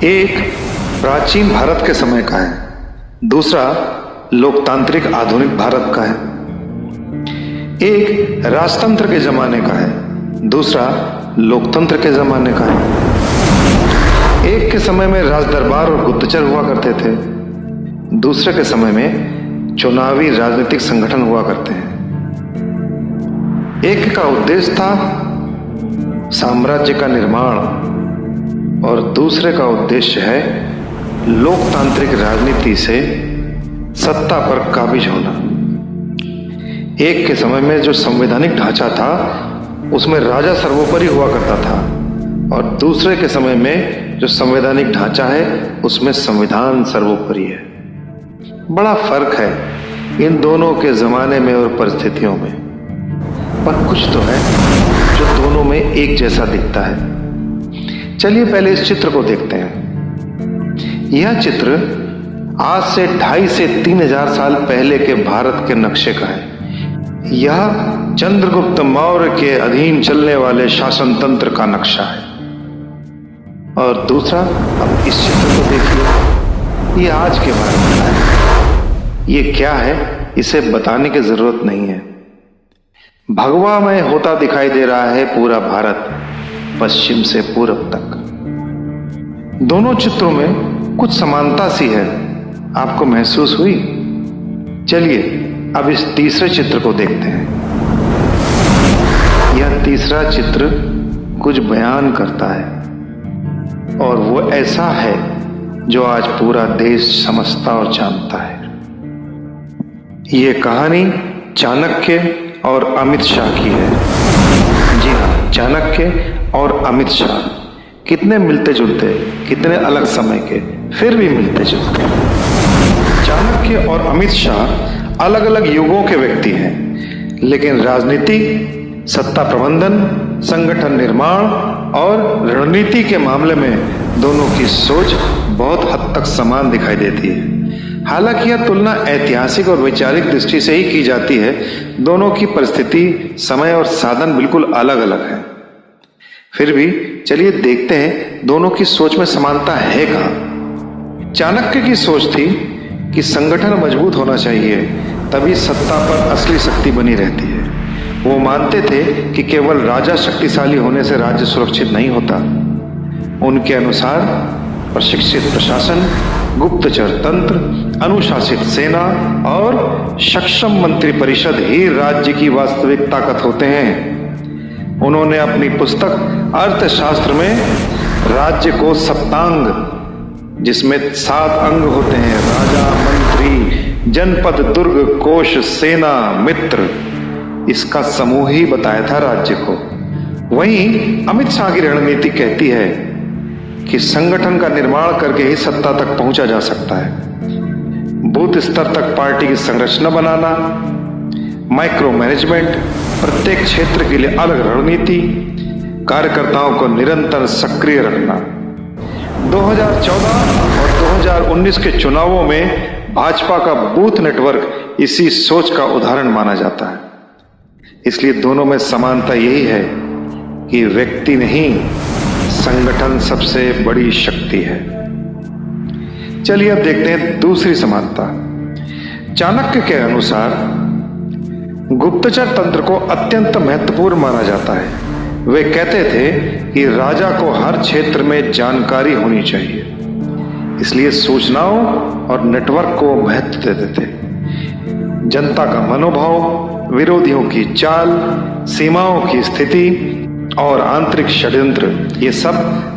एक प्राचीन भारत के समय का है, दूसरा लोकतांत्रिक आधुनिक भारत का है। एक राजतंत्र के जमाने का है, दूसरा लोकतंत्र के जमाने का है। एक के समय में राजदरबार और गुप्तचर हुआ करते थे, दूसरे के समय में चुनावी राजनीतिक संगठन हुआ करते हैं। एक का उद्देश्य था साम्राज्य का निर्माण और दूसरे का उद्देश्य है लोकतांत्रिक राजनीति से सत्ता पर काबिज होना। एक के समय में जो संवैधानिक ढांचा था उसमें राजा सर्वोपरि हुआ करता था और दूसरे के समय में जो संवैधानिक ढांचा है उसमें संविधान सर्वोपरि है। बड़ा फर्क है इन दोनों के जमाने में और परिस्थितियों में, पर कुछ तो है जो दोनों में एक जैसा दिखता है। चलिए पहले इस चित्र को देखते हैं। यह चित्र आज से 2.5 से 3,000 साल पहले के भारत के नक्शे का है। यह चंद्रगुप्त मौर्य के अधीन चलने वाले शासन तंत्र का नक्शा है। और दूसरा, अब इस चित्र को देखिए, यह आज के भारत का है। ये क्या है इसे बताने की जरूरत नहीं है। भगवामय होता दिखाई दे रहा है पूरा भारत, पश्चिम से पूरब तक। दोनों चित्रों में कुछ समानता सी है, आपको महसूस हुई? चलिए अब इस तीसरे चित्र को देखते हैं। यह तीसरा चित्र कुछ बयान करता है और वो ऐसा है जो आज पूरा देश समझता और जानता है। ये कहानी चाणक्य और अमित शाह की है। जी हाँ, चाणक्य और अमित शाह कितने मिलते जुलते, कितने अलग समय के, फिर भी मिलते जुलते। चाणक्य और अमित शाह अलग अलग युगों के व्यक्ति हैं, लेकिन राजनीति, सत्ता प्रबंधन, संगठन निर्माण और रणनीति के मामले में दोनों की सोच बहुत हद तक समान दिखाई देती है। हालांकि यह तुलना ऐतिहासिक और वैचारिक दृष्टि से ही की जाती है। दोनों की परिस्थिति, समय और साधन बिल्कुल अलग अलग है। फिर भी चलिए देखते हैं दोनों की सोच में समानता है कहाँ। चाणक्य की सोच थी कि संगठन मजबूत होना चाहिए, तभी सत्ता पर असली शक्ति बनी रहती है। वो मानते थे कि केवल राजा शक्तिशाली होने से राज्य सुरक्षित नहीं होता। उनके अनुसार प्रशिक्षित प्रशासन, गुप्तचर तंत्र, अनुशासित सेना और सक्षम मंत्री परिषद ही राज्य की वास्तविक ताकत होते हैं। उन्होंने अपनी पुस्तक अर्थशास्त्र में राज्य को सप्तांग, जिसमें 7 अंग होते हैं, राजा, मंत्री, जनपद, दुर्ग, कोश, सेना, मित्र, इसका समूह ही बताया था राज्य को। वहीं अमित शाह की रणनीति कहती है कि संगठन का निर्माण करके ही सत्ता तक पहुंचा जा सकता है। बूथ स्तर तक पार्टी की संरचना बनाना, माइक्रो मैनेजमेंट, प्रत्येक क्षेत्र के लिए अलग रणनीति, कार्यकर्ताओं को निरंतर सक्रिय रखना। 2014 और 2019 के चुनावों में भाजपा का बूथ नेटवर्क इसी सोच का उदाहरण माना जाता है। इसलिए दोनों में समानता यही है कि व्यक्ति नहीं, संगठन सबसे बड़ी शक्ति है। चलिए अब देखते हैं दूसरी समानता। चाणक्य के अनुसार गुप्तचर तंत्र को अत्यंत महत्वपूर्ण माना जाता है। वे कहते थे कि राजा को हर क्षेत्र में जानकारी होनी चाहिए, इसलिए सूचनाओं और नेटवर्क को महत्व देते थे। जनता का मनोभाव, विरोधियों की चाल, सीमाओं की स्थिति और आंतरिक षड्यंत्र, ये सब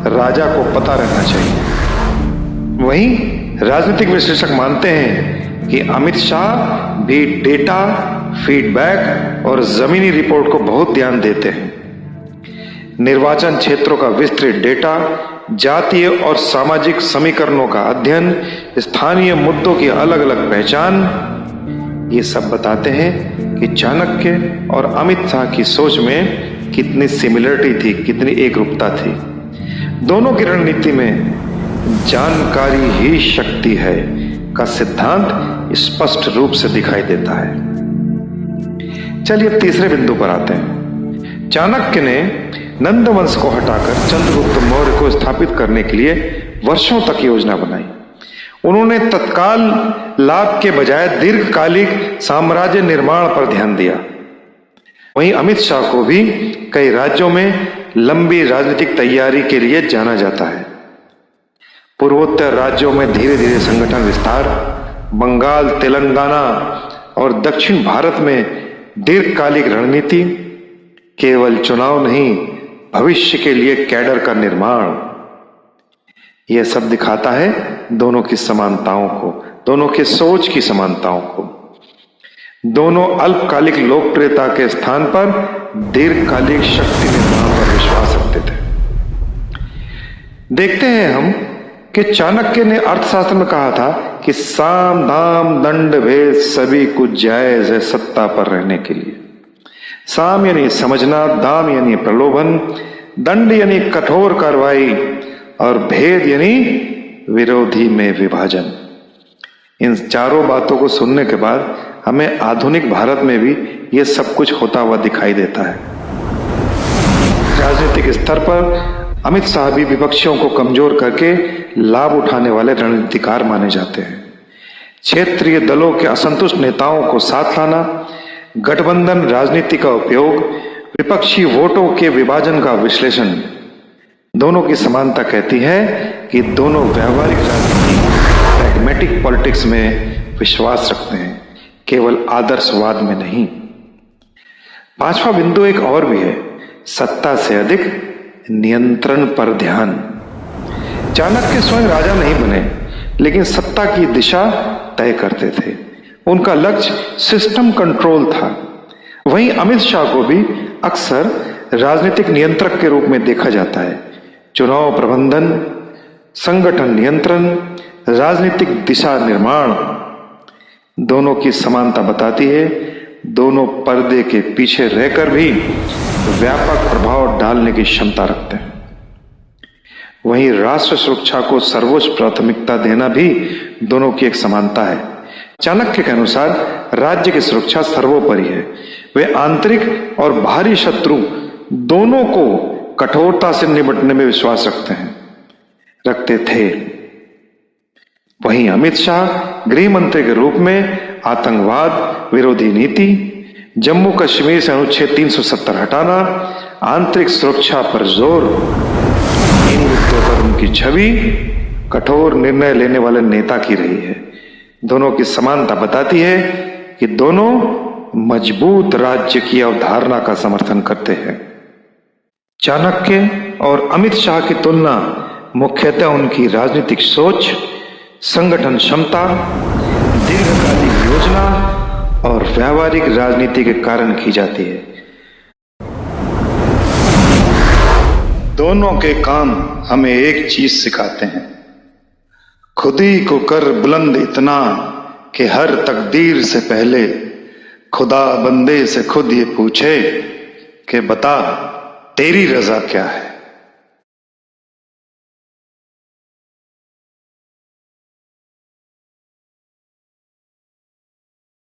राजा को पता रहना चाहिए। वहीं राजनीतिक विश्लेषक मानते हैं कि अमित शाह भी डेटा, फीडबैक और जमीनी रिपोर्ट को बहुत ध्यान देते हैं। निर्वाचन क्षेत्रों का विस्तृत डेटा, जातीय और सामाजिक समीकरणों का अध्ययन, स्थानीय मुद्दों की अलग अलग पहचान, ये सब बताते हैं कि चाणक्य और अमित शाह की सोच में कितनी सिमिलरिटी थी, कितनी एकरूपता थी। दोनों की रणनीति में जानकारी ही शक्ति है का सिद्धांत स्पष्ट रूप से दिखाई देता है। चलिए तीसरे बिंदु पर आते हैं। चाणक्य ने नंदवंश को हटाकर चंद्रगुप्त मौर्य को स्थापित करने के लिए वर्षों तक योजना बनाई। उन्होंने तत्काल लाभ के बजाय दीर्घकालिक साम्राज्य निर्माण पर ध्यान दिया। वहीं अमित शाह को भी कई राज्यों में लंबी राजनीतिक तैयारी के लिए जाना जाता है। पूर्वोत्तर राज्यों में धीरे धीरे संगठन विस्तार, बंगाल, तेलंगाना और दक्षिण भारत में दीर्घकालिक रणनीति, केवल चुनाव नहीं भविष्य के लिए कैडर का निर्माण, यह सब दिखाता है दोनों की समानताओं को, दोनों के सोच की समानताओं को। दोनों अल्पकालिक लोकप्रियता के स्थान पर दीर्घकालिक शक्ति निर्माण पर विश्वास रखते थे। देखते हैं हम कि चाणक्य ने अर्थशास्त्र में कहा था कि साम दाम दंड भेद सभी कुछ जायज है सत्ता पर रहने के लिए। साम यानी समझना, दाम यानी प्रलोभन, दंड यानी कठोर कार्रवाई और भेद यानी विरोधी में विभाजन। इन चारों बातों को सुनने के बाद हमें आधुनिक भारत में भी ये सब कुछ होता हुआ दिखाई देता है। राजनीतिक स्तर पर अमित शाह भी विपक्षियों को कमजोर करके लाभ उठाने वाले रणनीतिकार माने जाते हैं। क्षेत्रीय दलों के असंतुष्ट नेताओं को साथ लाना, गठबंधन राजनीति का उपयोग, विपक्षी वोटों के विभाजन का विश्लेषण, दोनों की समानता कहती है कि दोनों व्यावहारिक राजनीति, प्रैग्मेटिक पॉलिटिक्स में विश्वास रखते हैं, केवल आदर्शवाद में नहीं। पांचवा बिंदु एक और भी है, सत्ता से अधिक नियंत्रण पर ध्यान। चाणक्य स्वयं राजा नहीं बने, लेकिन सत्ता की दिशा तय करते थे। उनका लक्ष्य सिस्टम कंट्रोल था। वहीं अमित शाह को भी अक्सर राजनीतिक नियंत्रक के रूप में देखा जाता है। चुनाव प्रबंधन, संगठन नियंत्रण, राजनीतिक दिशा निर्माण, दोनों की समानता बताती है दोनों पर्दे के पीछे रहकर भी व्यापक प्रभाव डालने की क्षमता रखते हैं। वहीं राष्ट्र सुरक्षा को सर्वोच्च प्राथमिकता देना भी दोनों की एक समानता है। चाणक्य के अनुसार राज्य की सुरक्षा सर्वोपरि है। वे आंतरिक और बाहरी शत्रु दोनों को कठोरता से निपटने में विश्वास रखते थे। वहीं अमित शाह गृह मंत्री के रूप में आतंकवाद विरोधी नीति, जम्मू कश्मीर से अनुच्छेद 370 हटाना, आंतरिक सुरक्षा पर जोर, इन मुद्दों पर उनकी छवि कठोर निर्णय लेने वाले नेता की रही है। दोनों की समानता बताती है कि दोनों मजबूत राज्य की अवधारणा का समर्थन करते हैं। चाणक्य और अमित शाह की तुलना मुख्यतः उनकी राजनीतिक सोच, संगठन क्षमता, दीर्घकालिक योजना और व्यावहारिक राजनीति के कारण की जाती है। दोनों के काम हमें एक चीज सिखाते हैं, खुद ही को कर बुलंद इतना कि हर तकदीर से पहले खुदा बंदे से खुद ये पूछे कि बता तेरी रजा क्या है।